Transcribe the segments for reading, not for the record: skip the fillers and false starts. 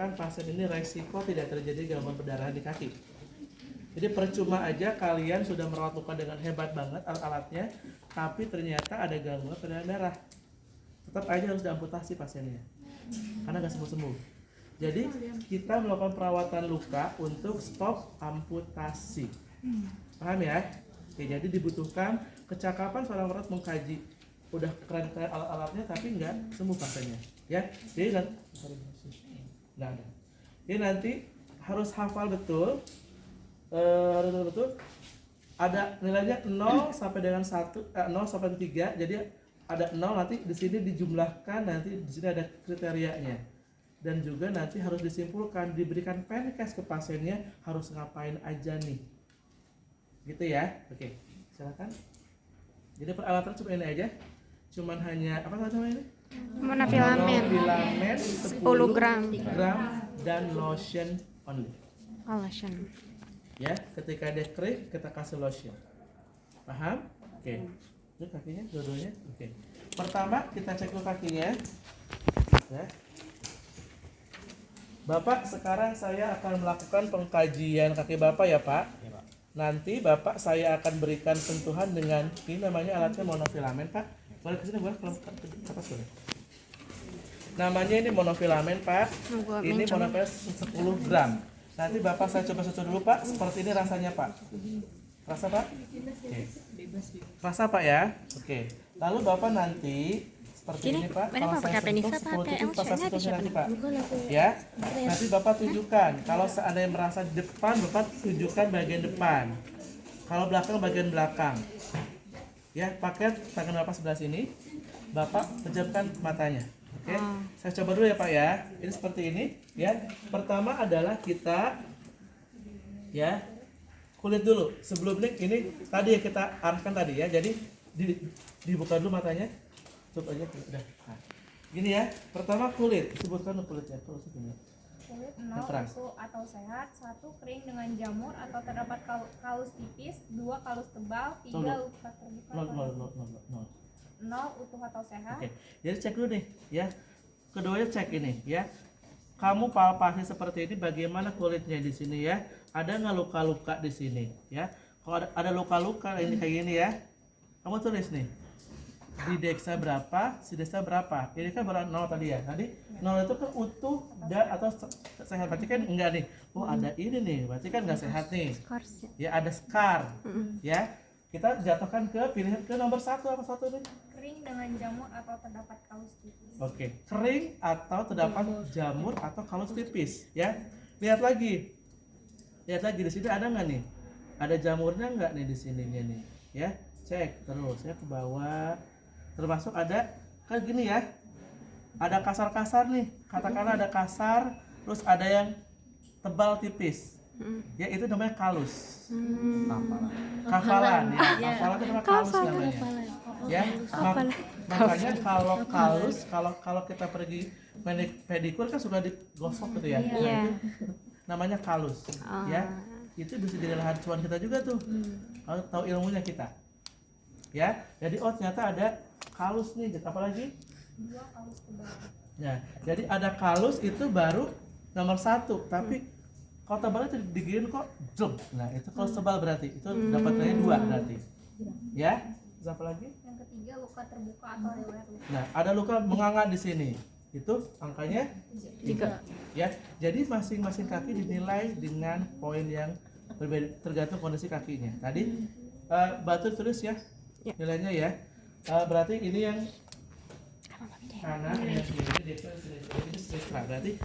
menyebabkan pasien ini resiko tidak terjadi gangguan perdarahan di kaki. Jadi percuma aja kalian sudah merawat luka dengan hebat banget alat-alatnya, tapi ternyata ada gangguan perdarahan darah. Tetap aja harus diamputasi pasiennya, karena nggak sembuh-sembuh. Jadi kita melakukan perawatan luka untuk stop amputasi. Paham ya? Oke, jadi dibutuhkan kecakapan seorang perawat mengkaji. Udah keren-keren alat-alatnya tapi nggak sembuh pasiennya. Ya, jadi nggak ada. Jadi nanti harus hafal betul. Ada nilainya 0 sampai dengan 1, 0 sampai 3. Jadi ada 0, nanti di sini dijumlahkan, nanti di sini ada kriterianya. Dan juga nanti harus disimpulkan, diberikan penkes ke pasiennya harus ngapain aja nih. Gitu ya. Oke, silakan. Jadi peralatan cuma ini aja. Cuman hanya apa namanya ini? Monofilamen 10 gram dan lotion only. lotion. Ya, ketika dia kering kita kasih lotion. Paham? Oke. Ini kakinya dua-duanya. Oke. Pertama kita cek dulu kakinya. Ya. Bapak, sekarang saya akan melakukan pengkajian kaki Bapak ya, Pak. Ya, Pak. Nanti Bapak saya akan berikan sentuhan dengan ini namanya alatnya monofilamen, Pak. Boleh ke sini, boleh ke atas boleh. Namanya ini monofilamen, Pak. Ini monofilamen 10 gram. Nanti Bapak saya coba sentuh dulu, Pak. Seperti ini rasanya, Pak. Rasa, Pak? Oke. Rasa, Pak ya? Oke. Lalu Bapak nanti seperti ini, Pak. Kalau saya sentuh 10 titik pas saya sentuhnya nanti, Pak. Ya. Nanti Bapak tunjukkan. Kalau seandainya merasa di depan, Bapak tunjukkan bagian depan. Kalau belakang, bagian belakang. Ya, pakai tangan Bapak sebelah sini. Bapak pejamkan matanya. Oke, saya coba dulu ya Pak ya. Ini seperti ini ya. Pertama adalah kita ya kulit dulu. Sebelum ini tadi ya kita arahkan tadi ya. Jadi dibuka dulu matanya. Tutup aja udah. Nah, gini ya. Pertama kulit. Sebutkan dulu kulitnya. Kulit 0 utuh atau sehat, 1 kering dengan jamur atau terdapat kalus tipis, 2 kalus tebal, 3 luka terbuka. 0 utuh atau sehat. Oke. Jadi cek dulu nih ya. Keduanya cek ini ya. Kamu palpasi seperti ini bagaimana kulitnya di sini ya? Ada nggak luka-luka di sini ya? Kalau ada luka-luka ini kayak gini ya. Kamu tulis nih. Di deksa berapa, si deksa berapa? Ini kan baru 0 tadi ya. Tadi 0 itu kan utuh dan atau sehat, berarti kan enggak nih. Oh, ada ini nih. Berarti kan enggak sehat nih. Ya, ada scar. Ya. Kita jatuhkan ke pilihan ke nomor 1 apa satu nih? Kering dengan jamur atau terdapat kalus tipis. Oke, kering atau terdapat jamur atau kalus tipis, ya. Lihat lagi di sini ada nggak nih? Ada jamurnya nggak nih di sininya nih? Ya, cek terus ya ke bawah. Termasuk ada kan gini ya. Ada kasar-kasar nih. Katakanlah ada kasar, terus ada yang tebal tipis. Ya itu namanya kalus. Kafalan ya. Kafalan itu namanya kalus namanya. Ya. Makanya kalau kita pergi pedikur kan sudah digosok gitu ya. Nah, itu namanya kalus. Ya. Itu bisa jadi lahan cuan kita juga tuh. Kalau tahu ilmunya kita. Ya. Jadi ternyata ada kalus nih, apalagi? 2 kalus tebal. Ya. Jadi ada kalus itu baru nomor 1, tapi kalau tebal itu diginiin kok jump. Nah, itu kalau tebal berarti itu dapat nilai 2 berarti. Ya. Terus apa lagi? Yang ketiga luka terbuka atau riwayat luka. Nah, ada luka menganga di sini. Itu angkanya 3. Ya. Jadi masing-masing kaki dinilai dengan poin yang berbeda tergantung kondisi kakinya. Tadi Batu tulis ya. Nilainya ya. Berarti ini yang kanan, ini dextra. Berarti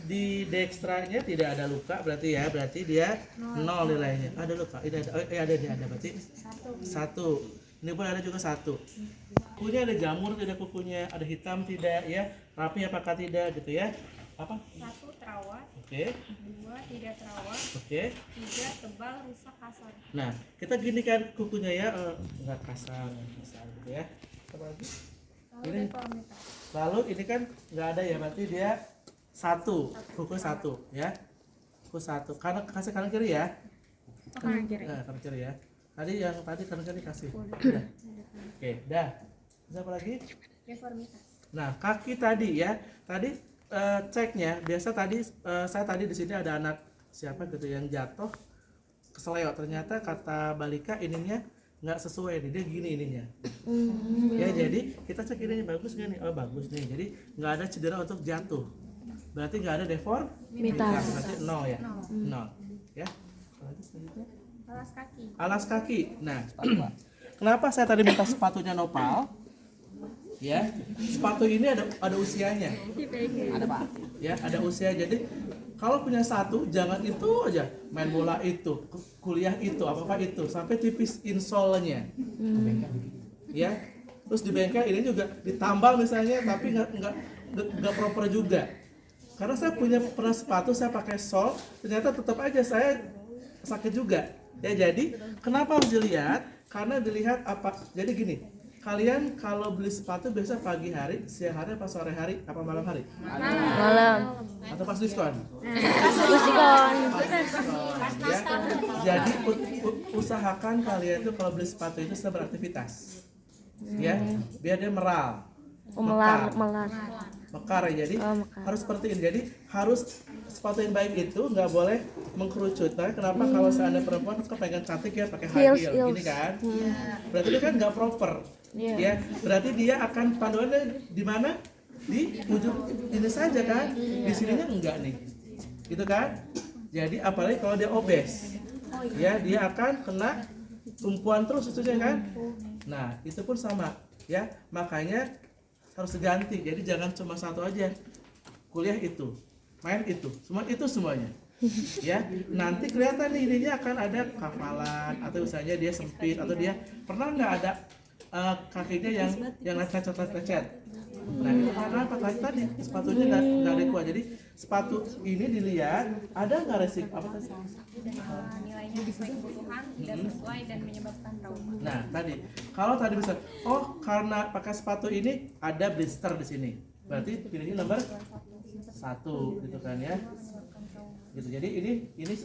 di dextranya tidak ada luka, berarti dia 0 nilainya. Ada luka, ini ada berarti 1. Ini pun ada juga 1. Kukunya ada jamur tidak, kukunya ada hitam tidak ya, rapi apakah tidak gitu ya. Apa? 1 terawat. Oke. 2 tidak terawat. Oke. 3 tebal, rusak, kasar. Nah, kita gini kan kukunya ya, enggak kasar gitu ya. Apa lagi? Ini. Lalu ini kan nggak ada ya, berarti dia 1, kuku 1 ya. Kuku 1. Kasih kanan kiri ya. Kanan kiri. Nah, kanan kiri ya. Tadi kanan kiri kasih. Udah. Oke, dah. Terus apa lagi? Deformitas. Nah, kaki tadi ya. Tadi ceknya biasa tadi saya tadi di sini ada anak siapa gitu yang jatuh keseleo, ternyata kata Balika ininya nggak sesuai nih, dia gini ininya. Ya jadi kita cek ininya bagus nggak nih? Oh bagus nih, jadi nggak ada cedera untuk jatuh, berarti nggak ada deformitas, berarti 0 ya, 0 ya. Selanjutnya Alas kaki. alas kaki. Nah, kenapa saya tadi minta sepatunya nopal? Ya, sepatu ini ada usianya. Ada Pak. Ya, ada usia. Jadi kalau punya satu jangan itu aja, main bola itu, kuliah itu, apa itu, sampai tipis insole-nya. Ya. Terus di bengkel ini juga ditambal misalnya, tapi nggak proper juga. Karena saya pernah sepatu saya pakai sol, ternyata tetap aja saya sakit juga. Ya jadi kenapa harus dilihat? Karena dilihat apa? Jadi gini. Kalian kalau beli sepatu biasa pagi hari, siang hari, apa sore hari, apa malam hari? Malam. Atau pas diskon? Diskon. Ya. Jadi usahakan kalian itu kalau beli sepatu itu sedang beraktivitas, ya, biar dia meral, Melar. mekar ya. Jadi Mekar. harus seperti ini. Jadi harus sepatu yang baik itu nggak boleh mengkerucut. Nah, kenapa kalau seandainya perempuan suka pengen cantik ya pakai high heel, gini kan? Berarti itu kan nggak proper. Ya, berarti dia akan panduannya di mana? Di ujung ini saja kan? Di sininya enggak nih, gitu kan? Jadi apalagi kalau dia obes, ya dia akan kena tumpuan terus itu kan? Nah itu pun sama, ya makanya harus diganti. Jadi jangan cuma satu aja, kuliah itu, main itu, semuanya. Ya nanti kelihatan nih ininya akan ada kafalan atau misalnya dia sempit atau dia pernah nggak ada kakinya yang lecet. Nah itu karena apa tadi sepatunya nggak adekuat. Jadi sepatu ini dilihat ada nggak resiko apa tadi? Nilainya sesuai kebutuhan, tidak sesuai dan menyebabkan trauma. Nah tadi kalau tadi bisa, oh karena pakai sepatu ini ada blister di sini, berarti pilihnya nomor 1 gitu kan ya. Gitu. Jadi ini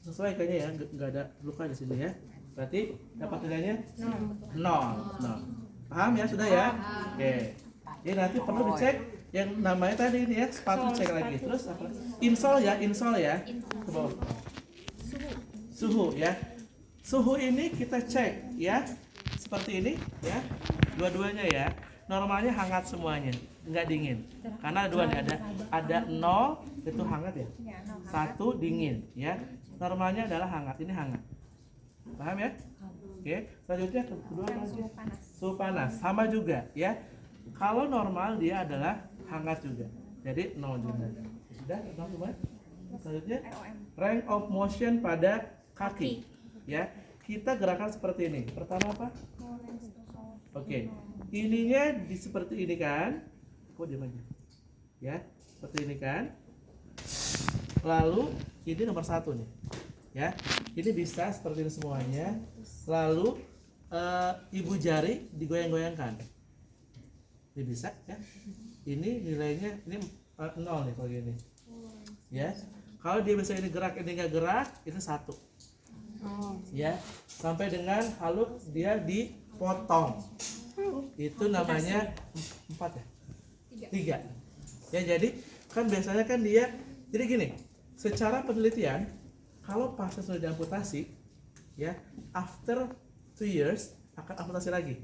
sesuai kayaknya ya, nggak ada luka di sini ya. Berarti dapat nilainya 0. Paham ya sudah ya? Oke. Jadi nanti perlu dicek yang namanya tadi ini ya, sepatu cek lagi. Terus apa? Insole ya. Ke bawah. Suhu ya. Suhu ini kita cek ya. Seperti ini ya. Dua-duanya ya. Normalnya hangat semuanya, nggak dingin. Karena dua nih ada 0 itu hangat ya. 1 dingin ya. Normalnya adalah hangat. Ini hangat. Paham ya? Oke. Selanjutnya kedua lagi. Suhu panas. Sama juga ya. Kalau normal dia adalah hangat juga. Jadi 0 juga. Sudah, teman-teman. Selanjutnya range of motion pada kaki. Ya. Kita gerakan seperti ini. Pertama apa? Oke. Ininya seperti ini kan? Kok diam aja? Ya, seperti ini kan? Lalu ini nomor 1 nih. Ya. Ini bisa seperti ini semuanya. Lalu ibu jari digoyang-goyangkan. Ini bisa ya. Ini nilainya ini 0 nih kalau gini. Ya. Kalau dia bisa ini gerak, ini nggak gerak, itu 1. Ya. Sampai dengan lalu dia dipotong. Itu namanya 4 ya? 3. Ya jadi kan biasanya kan dia jadi gini. Secara penelitian kalau pasien sudah diamputasi ya after 2 years akan amputasi lagi.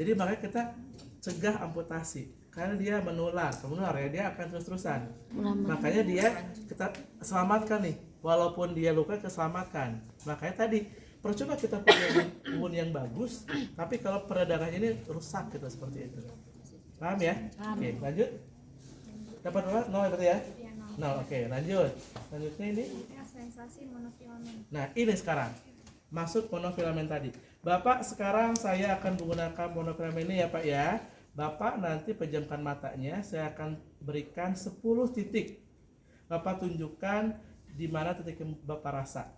Jadi makanya kita cegah amputasi karena dia menular ya, dia akan terus-terusan. Makanya dia kita selamatkan nih, walaupun dia luka keselamatkan. Makanya tadi percuma kita punya imun yang bagus, tapi kalau peredaran ini rusak gitu seperti itu. Paham ya? Oke, lanjut. Dapat berapa? 0 berarti ya? 0. Oke, lanjut. Selanjutnya ini Sensasi monofilamen. nah ini sekarang masuk monofilamen tadi. Bapak sekarang saya akan menggunakan monofilamen ini ya Pak ya. Bapak nanti pejamkan matanya, saya akan berikan 10 titik. Bapak tunjukkan di mana titik yang Bapak rasa.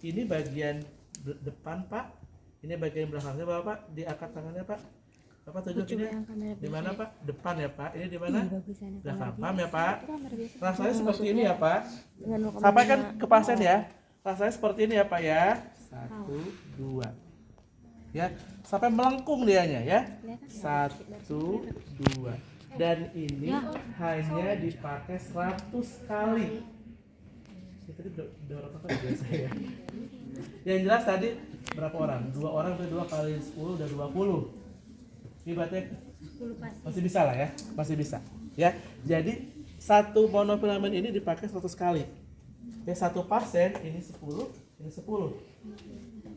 Ini bagian depan Pak, ini bagian belakangnya Bapak, diangkat tangannya Pak. Bapak tunjukin di mana Pak? Depan ya Pak. Ini di mana? Belakang. Paham ya Pak? Rasanya seperti ini ya Pak. Sampaikan ke pasien ya. Rasanya seperti ini ya Pak ya. 1, 2. Ya, sampai melengkung dianya ya. 1, 2. Dan ini hanya dipakai 100 kali. Ya, tadi udah berapa kali biasa ya? Yang jelas tadi berapa orang? 2 orang berarti 2 kali 10 udah 20. Ini berarti masih bisa lah ya, masih bisa. Ya, jadi satu monofilamen ini dipakai 100 kali. Ya, satu pasien ini 10, ini 10.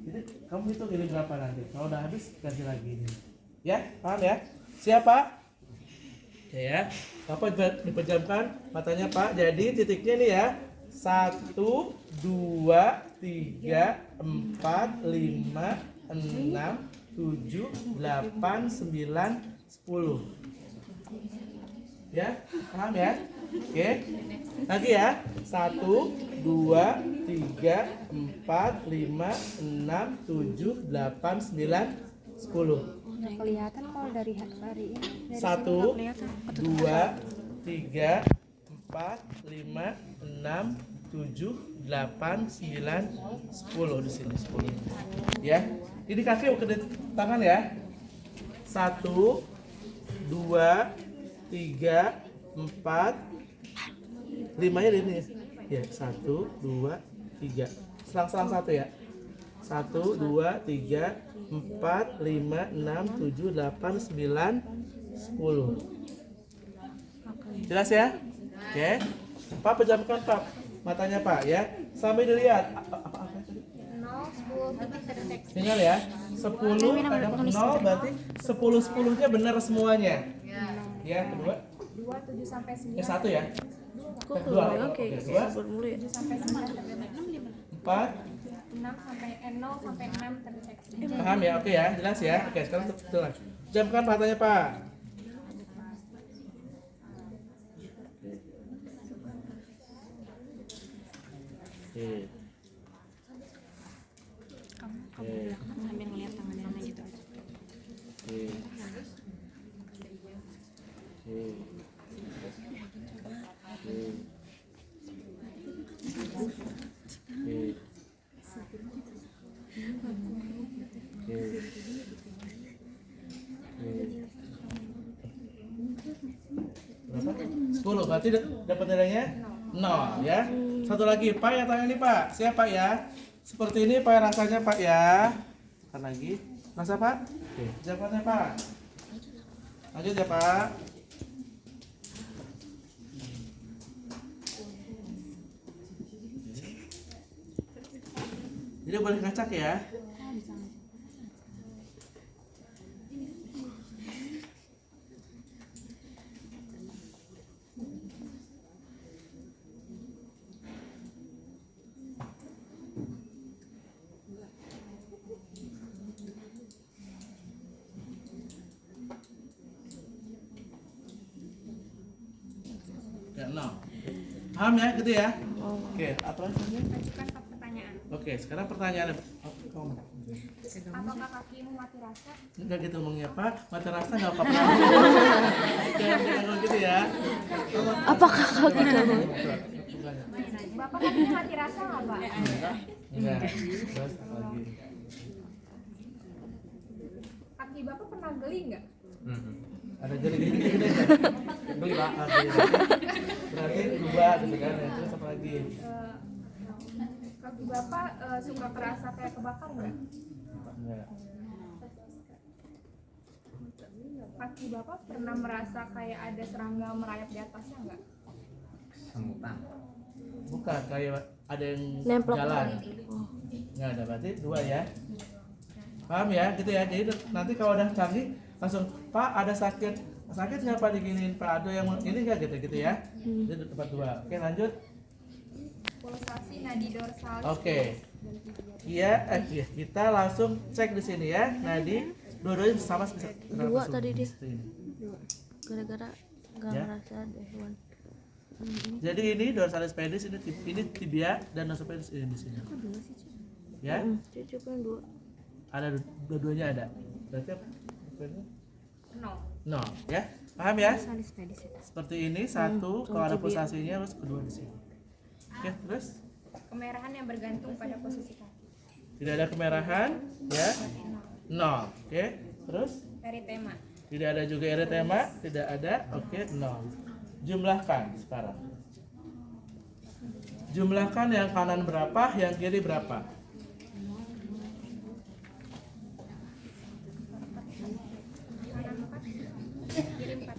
Jadi kamu hitung ini berapa nanti. Kalau udah habis ganti lagi ini. Ya, paham ya? Siapa? Ya, Bapak dipejamkan matanya Pak. Jadi titiknya nih ya. 1, 2, 3, 4, 5, 6, 7, 8, 9, 10. Ya, paham ya? Oke. Lagi ya. 1, 2, 3, 4, 5, 6, 7, 8, 9, 10. Nggak kelihatan kalau dari hari ini. 1, 2, 3, 4, 5, 6, 7, 8, 9, 10 di sini 10. Ya. Ini kaki bukan di tangan ya. 1, 2, 3, 4, 5 nya di ini. Ya, 1, 2, 3. Selang-selang 1 ya. 1, 2, 3, 4, 5, 6, 7, 8, 9, 10. Jelas ya? Oke. Pak pejamkan Pak matanya Pak ya. Sampai dilihat apa tadi? 0, 10 titik terdeteksi. Dengar ya. 10 ada 0 berarti 10-10-nya benar semuanya. Ya, kedua. 2, 7 sampai 9. 1 ya. Kok Kedua. keluar Oke, kayak kedua. mulu ya? 7 sampai 9 terdeteksi. 4. 0 sampai 6 terdeteksi. Paham ya? Oke ya, jelas ya. Oke, sekarang betul lagi. Jamkan matanya Pak. Oke. Kamu belakang sambil ngeliat tangannya gitu aja. Oke. Oke. Oke. Berapa? 10 berarti dapat nilainya 0 ya. Satu lagi Pak ya, tangan ini Pak. Siapa ya? Seperti ini Pak rasanya Pak ya. Tekan lagi. Rasa Pak? Oke, jawabannya Pak. Lanjut ya Pak. Jadi boleh ngacak ya. Ya, 0. Paham ya gitu ya? Oke, apa lagi? Ajukan pertanyaan. Oke, sekarang pertanyaan Apakah kakimu mati rasa? enggak gitu ngomongnya Pak, mati rasa nggak apa-apa. Jangan gitu ya. Apakah kaki kamu? Bapak kakinya mati rasa nggak, Pak? Enggak. Terus apa lagi? Kaki Bapak pernah geli nggak? Ada jari gini enggak? Beli Pak. Berarti 2 gitu kan. Ya, terus apa lagi? Kaki Bapak suka kerasa kayak kebakar nggak? Enggak. Kaki Bapak pernah merasa kayak ada serangga merayap di atasnya nggak? Bukan, kayak ada yang Nemplok. jalan. Enggak ada, berarti 2 ya. Paham ya? Gitu ya. Jadi nanti kalau udah canggih langsung Pak ada sakit nggak Pak diginiin Pak, ada yang ini nggak gitu ya. Jadi tempat 2. Oke, lanjut. Pulsasi nadi dorsalis. Oke. Iya, iya, kita langsung cek di sini ya. Nadi dua-duanya sama bisa. 2 tadi dia. Ini. Gara-gara nggak Ya. ngerasa ada hewan. Jadi ini dorsalis pedis, ini tibia dan nasopedis ini di sini. Ya, Cuma 2. ada dua-duanya ada. Berarti apa? 0. No, ya. Paham ya? Salis pedis itu. Seperti ini satu, kalau ada pulsasinya terus kedua di sini. Oke, terus Kemerahan yang bergantung pada posisi kaki. tidak ada kemerahan, ya. No. Oke, terus Eritema. Tidak ada juga eritema, tidak ada. Oke, 0. Jumlahkan sekarang. Jumlahkan yang kanan berapa, yang kiri berapa?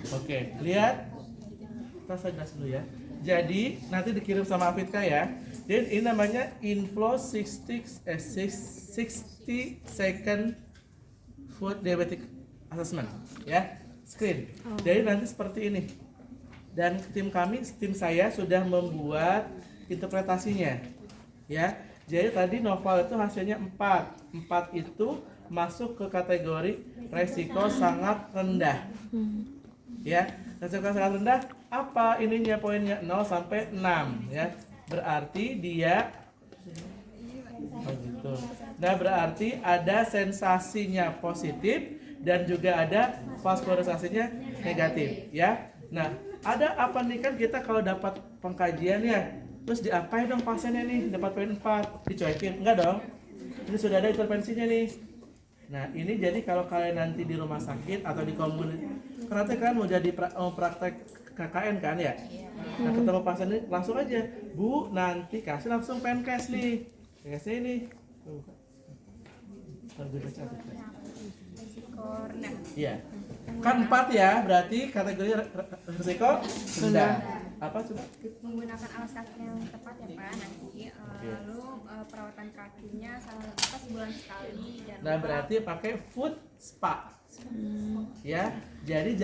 Oke, lihat. Kita jelas dulu ya. Jadi nanti dikirim sama Afidka ya. Dan ini namanya inflow 60 second food diabetic assessment ya. Screen. Jadi nanti seperti ini. Dan tim saya sudah membuat interpretasinya. Ya. Jadi tadi Noval itu hasilnya 4. 4 itu masuk ke kategori resiko sangat rendah. Ya, resiko sangat rendah apa ininya poinnya 0 sampai 6 ya. Berarti dia gitu. Nah, berarti ada sensasinya positif dan juga ada vaskularisasinya negatif ya. Nah, ada apa nih kan kita kalau dapat pengkajian ya, terus diapain dong pasiennya nih dapat poin 4, dicuekin? Enggak dong. Ini sudah ada intervensinya nih. Nah, ini jadi kalau kalian nanti di rumah sakit atau di komunitas, karena kan mau jadi praktek KKN kan ya. Nah, ketemu pasien ini langsung aja, Bu, nanti kasih langsung penkes nih. Penkesnya ini. Risiko rendah. Iya. Kan 4 ya, berarti kategori risiko rendah. Apa coba? Menggunakan alas kaki yang tepat ya Pak nanti. Lalu perawatan kakinya sebulan sekali. Dan Nah, berarti pakai foot spa. Ya, jadi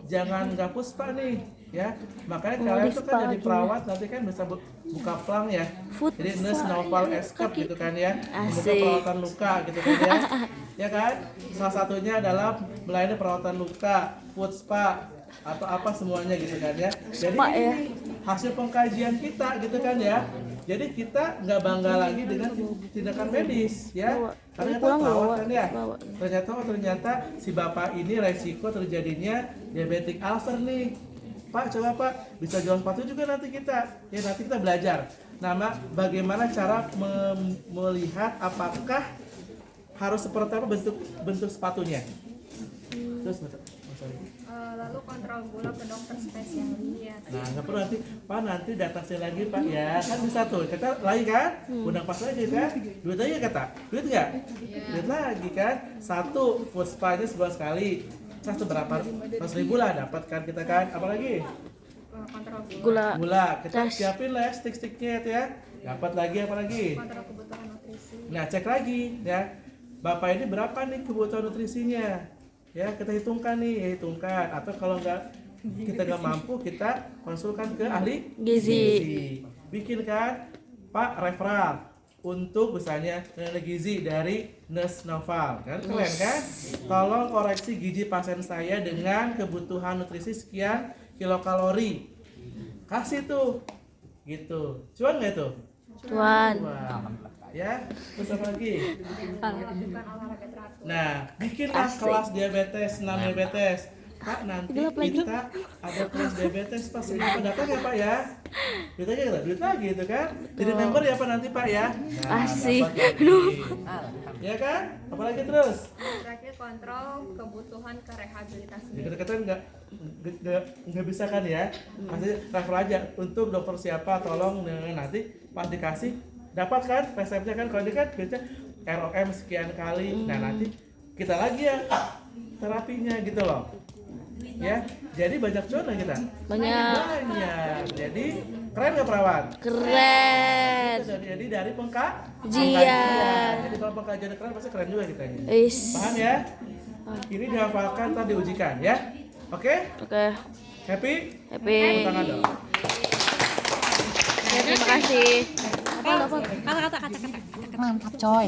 jangan nggak puspa nih, ya. Makanya kalian tuh kan jadi perawat nanti kan bisa buka plang ya. Jadi nurse novel escape gitu kan ya, membuka perawatan luka gitu kan ya. Ya kan? Salah satunya adalah melayani perawatan luka, foot spa atau apa semuanya gitu kan ya. Jadi ini hasil pengkajian kita gitu kan ya. Jadi kita nggak bangga lagi dengan tindakan medis ya. Karena kita perawat kan ya. Ternyata si bapak ini resiko terjadinya diabetic ulcer nih. Pak, coba Pak bisa jual sepatu juga nanti kita. Ya nanti kita belajar. Nama bagaimana cara melihat apakah harus seperti apa bentuk sepatunya. Terus lalu kontrol gula ke dokter spesialis ya. Nah, nggak perlu nanti, Pak nanti datang saya lagi Pak ya, kan bisa tuh, kita lagi kan, undang pas lagi kan, duit aja kata, duit nggak? Duit lagi kan, 1 food spa-nya sebulan sekali, satu berapa, 100.000 lah dapat kan kita kan, apalagi? Kontrol Gula, kita siapin lah ya stick-sticknya itu ya, dapat lagi apalagi? kontrol kebutuhan nutrisi. Nah cek lagi ya, Bapak ini berapa nih kebutuhan nutrisinya? Ya kita hitungkan nih, hitungkan. Atau kalau kita nggak mampu, kita konsulkan ke ahli gizi. Bikin kan, Pak referral untuk misalnya nilai gizi dari Nurse Noval, kan keren kan? Tolong koreksi gizi pasien saya dengan kebutuhan nutrisi sekian kilokalori. Kasih tuh, gitu. Cuan nggak tuh? Cuan. Ya, terus apa lagi? Melakukan olahraga teratur. Nah, bikinlah kelas diabetes, 6 diabetes. Pak, nanti kita ada kelas diabetes pas ini datang ya Pak ya. Duit aja kita, duit lagi itu kan. Jadi member ya Pak nanti Pak ya. Nah, Asik. Ya kan? Apalagi terus? Terakhir kontrol kebutuhan ke rehabilitasi. Dikata-kata nggak bisa kan ya? Kasih refer aja untuk dokter siapa, tolong nanti Pak dikasih. Dapat kan resepnya kan, kalau dia kan biasanya ROM sekian kali. Nah nanti kita lagi ya terapinya gitu loh ya, jadi banyak zona kita banyak. Jadi keren nggak perawat? Keren. Jadi dari Pengkajian. Jadi kalau pengkajian keren pasti keren juga kita ini. Is. Paham ya? Ini dihafalkan, ntar diujikan ya. Oke? Happy? Tepuk tangan dong. Terima kasih. Kata-kata. Mantap coy.